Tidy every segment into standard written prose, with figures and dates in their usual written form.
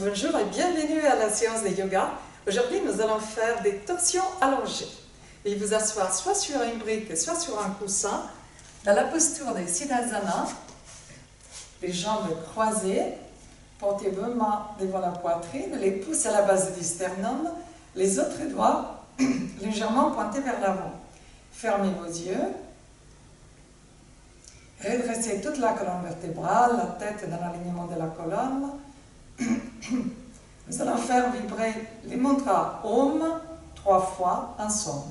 Bonjour et bienvenue à la séance de yoga. Aujourd'hui, nous allons faire des torsions allongées. Et vous asseoir soit sur une brique, soit sur un coussin, dans la posture de Siddhasana, les jambes croisées, portez vos mains devant la poitrine, les pouces à la base du sternum, les autres doigts légèrement pointés vers l'avant. Fermez vos yeux. Redressez toute la colonne vertébrale, la tête dans l'alignement de la colonne. Nous allons faire vibrer les mantras Om 3 fois ensemble.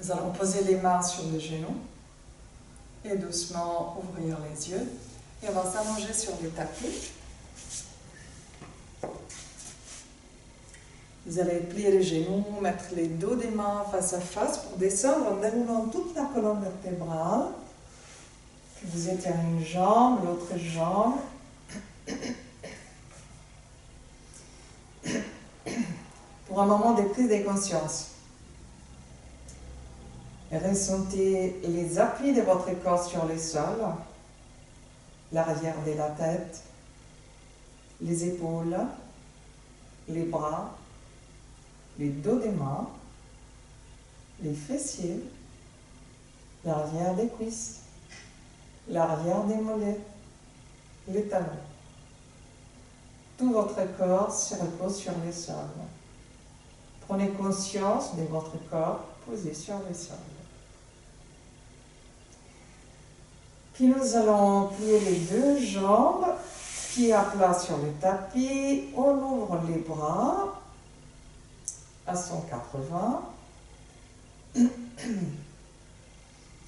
Nous allons poser les mains sur les genoux et doucement ouvrir les yeux. Et on va s'allonger sur le tapis. Vous allez plier les genoux, mettre les dos des mains face à face pour descendre en déroulant toute la colonne vertébrale. Puis vous étirez une jambe, l'autre jambe. Pour un moment de prise de conscience. Ressentez les appuis de votre corps sur le sol, l'arrière de la tête, les épaules, les bras, les dos des mains, les fessiers, l'arrière des cuisses, l'arrière des mollets, les talons. Tout votre corps se repose sur le sol. Prenez conscience de votre corps posé sur le sol. Puis nous allons plier les deux jambes, pieds à plat sur le tapis, on ouvre les bras à 180.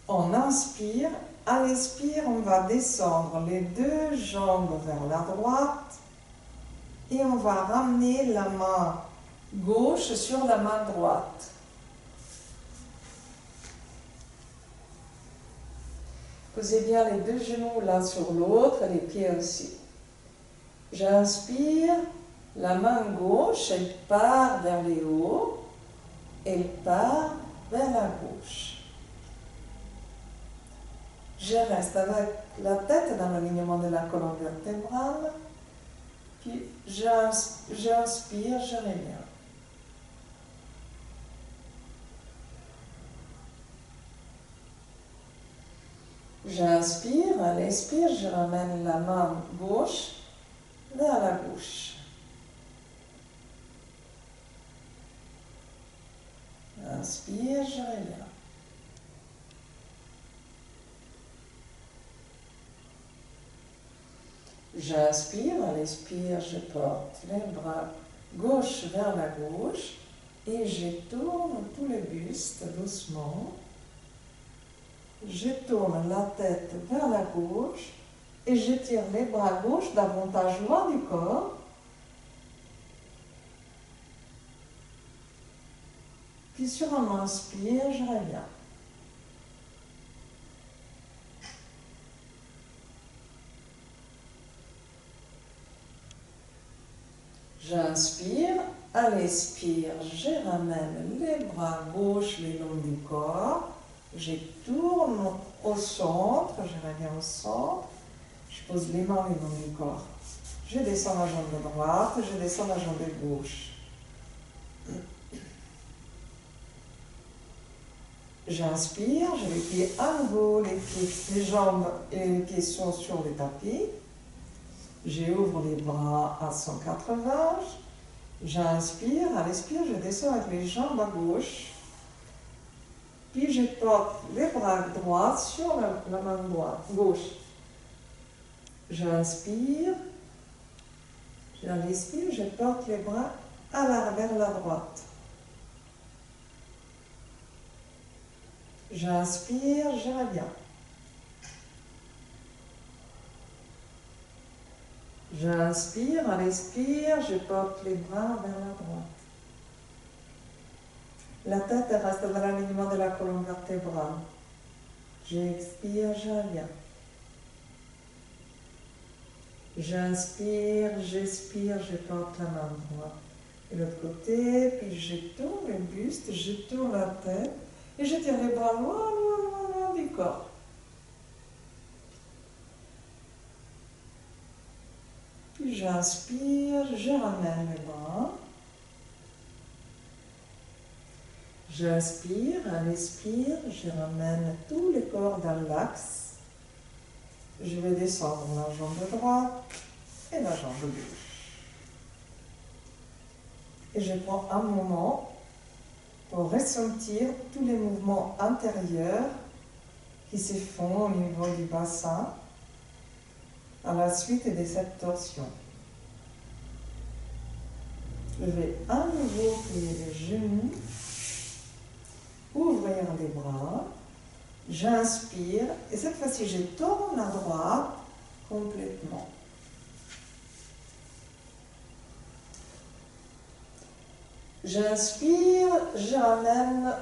On inspire, à l'expire, on va descendre les deux jambes vers la droite et on va ramener la main gauche sur la main droite. Posez bien les deux genoux l'un sur l'autre, les pieds aussi. J'inspire, la main gauche, elle part vers le haut, elle part vers la gauche. Je reste avec la tête dans l'alignement de la colonne vertébrale, puis j'inspire, je reviens. J'inspire, à l'expire, je ramène la main gauche vers la gauche. Inspire, je reviens. J'inspire, à l'expire, je porte les bras gauche vers la gauche et je tourne tout le buste doucement. Je tourne la tête vers la gauche et je tire les bras gauche davantage loin du corps. Puis sur un inspire, je reviens. J'inspire, à l'expire, je ramène les bras gauche le long du corps. Je tourne au centre, je reviens au centre, je pose les mains le long du corps. Je descends la jambe droite, je descends la jambe gauche. J'inspire, je vais plier à nouveau les jambes et les pieds sont sur le tapis. J'ouvre les bras à 180. J'inspire, à l'expire, je descends avec les jambes à gauche. Puis je porte les bras droits sur la main gauche. J'inspire, à l'expire, je porte les bras vers la droite. J'inspire, je reviens. J'inspire, à l'expire, je porte les bras vers la droite. La tête reste dans l'alignement de la colonne vertébrale. J'expire, je reviens. J'inspire, j'expire, je porte la main droite. Et l'autre côté, puis je tourne le buste, je tourne la tête et je tire les bras loin, loin, loin, loin du corps. Puis j'inspire, je ramène les bras. J'inspire, à l'expire, je ramène tout le corps dans l'axe. Je vais descendre la jambe droite et la jambe gauche. Et je prends un moment pour ressentir tous les mouvements intérieurs qui se font au niveau du bassin à la suite de cette torsion. Je vais à nouveau plier les genoux, ouvrir les bras. J'inspire et cette fois-ci je tourne à droite complètement. J'inspire, je ramène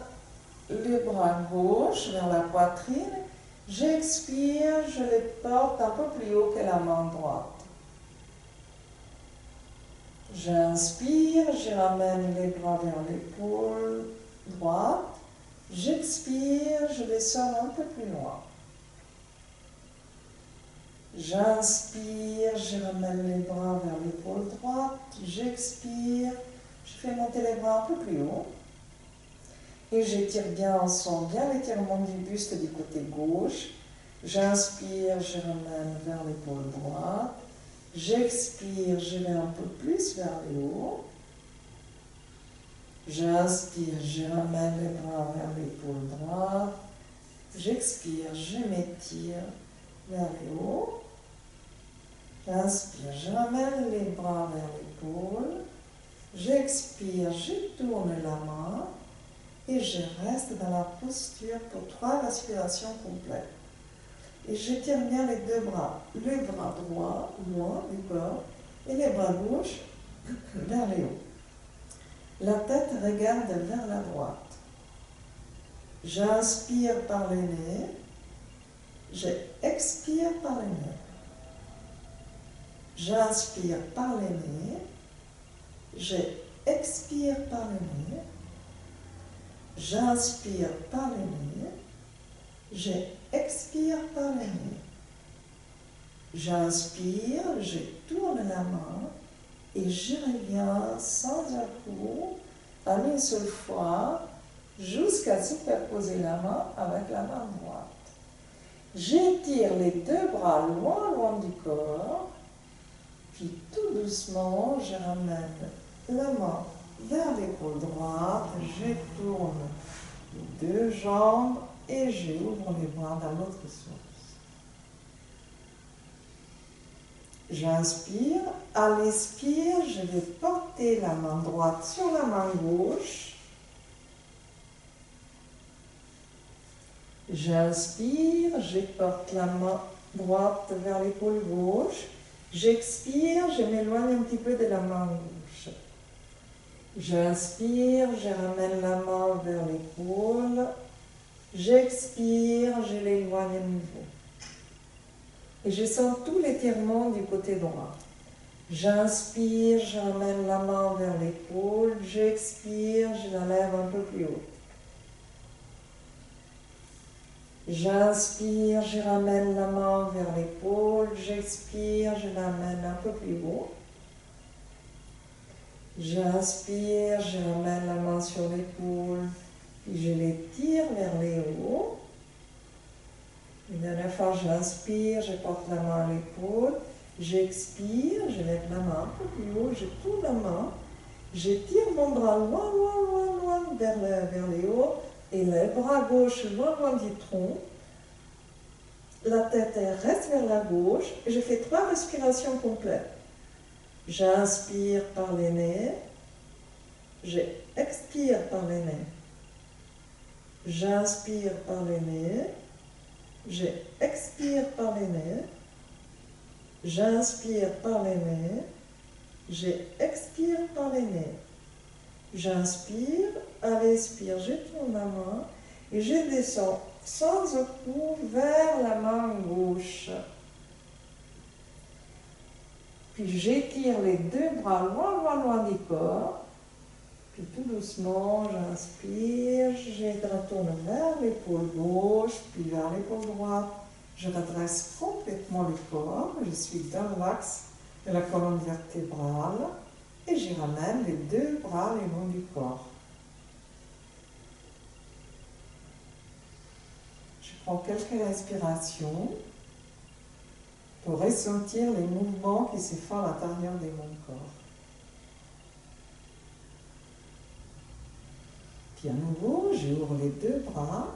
les bras gauche vers la poitrine. J'expire, je les porte un peu plus haut que la main droite. J'inspire, je ramène les bras vers l'épaule droite. J'expire, je les sors un peu plus loin. J'inspire, je ramène les bras vers l'épaule droite. J'expire, je fais monter les bras un peu plus haut. Et j'étire bien ensemble, bien l'étirement du buste du côté gauche. J'inspire, je ramène vers l'épaule droite. J'expire, je vais un peu plus vers le haut. J'inspire, je ramène les bras vers l'épaule droite. J'expire, je m'étire vers le haut. J'inspire, je ramène les bras vers l'épaule. J'expire, je tourne la main et je reste dans la posture pour 3 respirations complètes. Et j'étire bien les deux bras, le bras droit loin du corps et les bras gauche vers le haut. La tête regarde vers la droite. J'inspire par le nez. J'expire par le nez. J'inspire par le nez. J'expire par le nez. J'inspire par le nez. J'expire par le nez. J'inspire, je tourne la main. Et je reviens sans à-coup, en une seule fois, jusqu'à superposer la main avec la main droite. J'étire les deux bras loin, loin du corps, puis tout doucement, je ramène la main vers l'épaule droite, je tourne les deux jambes et j'ouvre les bras dans l'autre sens. J'inspire, à l'expire, je vais porter la main droite sur la main gauche. J'inspire, je porte la main droite vers l'épaule gauche. J'expire, je m'éloigne un petit peu de la main gauche. J'inspire, je ramène la main vers l'épaule. J'expire, je l'éloigne à nouveau. Et je sens tout l'étirement du côté droit. J'inspire, je ramène la main vers l'épaule. J'expire, je la lève un peu plus haut. J'inspire, je ramène la main vers l'épaule. J'expire, je l'amène un peu plus haut. J'inspire, je ramène la main sur l'épaule. Puis je l'étire vers le haut. Une dernière fois, j'inspire, je porte la main à l'épaule, j'expire, je lève la main un peu plus haut, je tourne la main, j'étire mon bras loin, loin, loin, loin vers le haut, et le bras gauche loin, loin du tronc. La tête reste vers la gauche, et je fais 3 respirations complètes. J'inspire par le nez, j'expire par le nez. J'inspire par les nez, j'expire par les nez, j'inspire par les nez, j'expire par les nez. J'inspire, à l'expire, je tourne la main et je descends sans recours vers la main gauche. Puis j'étire les deux bras loin, loin, loin du corps. Puis tout doucement, j'inspire, je retourne vers l'épaule gauche, puis vers l'épaule droite. Je redresse complètement le corps, je suis dans l'axe de la colonne vertébrale et je ramène les deux bras le long du corps. Je prends quelques respirations pour ressentir les mouvements qui se font à l'intérieur de mon corps. Puis à nouveau, j'ouvre les deux bras,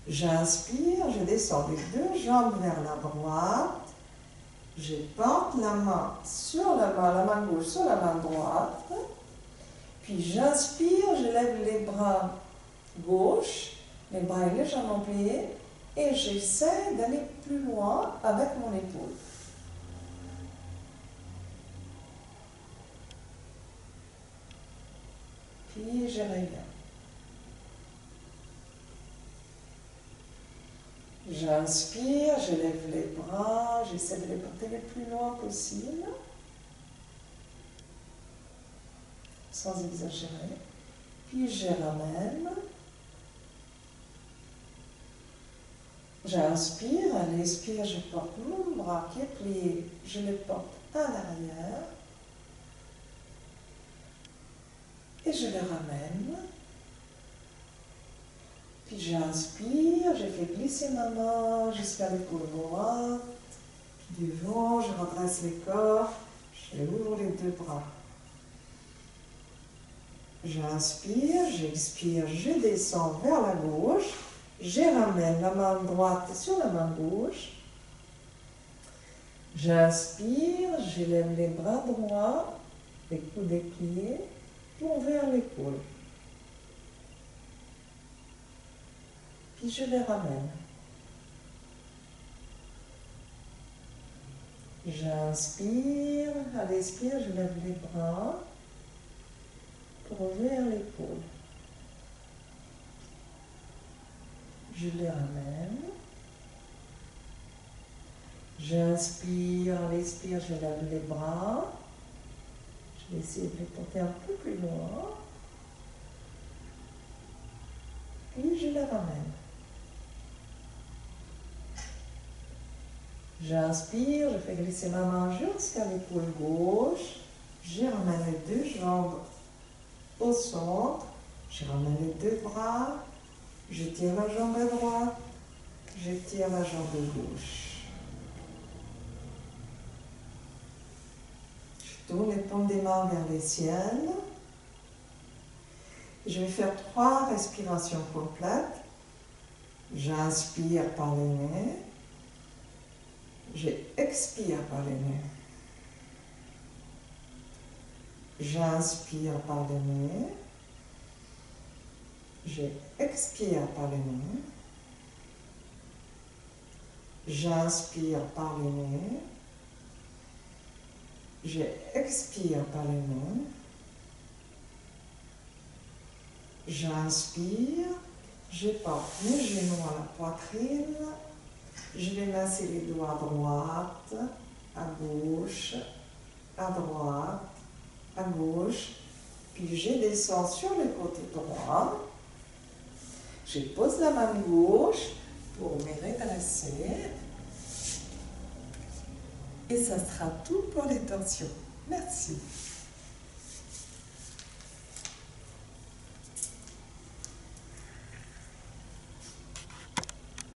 j'inspire, je descends les deux jambes vers la droite, je porte la main sur la main gauche sur la main droite, puis j'inspire, je lève les bras gauche, les bras légèrement pliés, et j'essaie d'aller plus loin avec mon épaule. Puis je reviens. J'inspire, je lève les bras, j'essaie de les porter le plus loin possible, sans exagérer. Puis je ramène. J'inspire, à l'expire, je porte mon bras qui est plié, je le porte à l'arrière. Et je le ramène. Puis j'inspire, je fais glisser ma main jusqu'à l'épaule droite. Puis devant, je redresse le corps, je ouvre les deux bras. J'inspire, j'expire, je descends vers la gauche. Je ramène la main droite sur la main gauche. J'inspire, je lève les bras droits, les coudes dépliés, pour vers l'épaule. Puis je les ramène. J'inspire, à l'expire, je lève les bras pour vers l'épaule. Je les ramène. J'inspire, à l'expire, je lève les bras. Je vais essayer de les porter un peu plus loin. Puis je les ramène. J'inspire, je fais glisser ma main jusqu'à l'épaule gauche. Je ramène les deux jambes au centre. Je ramène les deux bras. Je tire la jambe à droite. Je tire la jambe gauche. Je tourne les paumes des mains vers les siennes. Je vais faire 3 respirations complètes. J'inspire par les nez. J'expire par les nez. J'inspire par les nez. J'expire par les nez. J'inspire par les nez. J'expire par les nez. J'inspire. Je porte mes genoux à la poitrine. Je vais masser les doigts à droite, à gauche, à droite, à gauche. Puis je descends sur le côté droit. Je pose la main gauche pour me redresser. Et ça sera tout pour les torsions. Merci.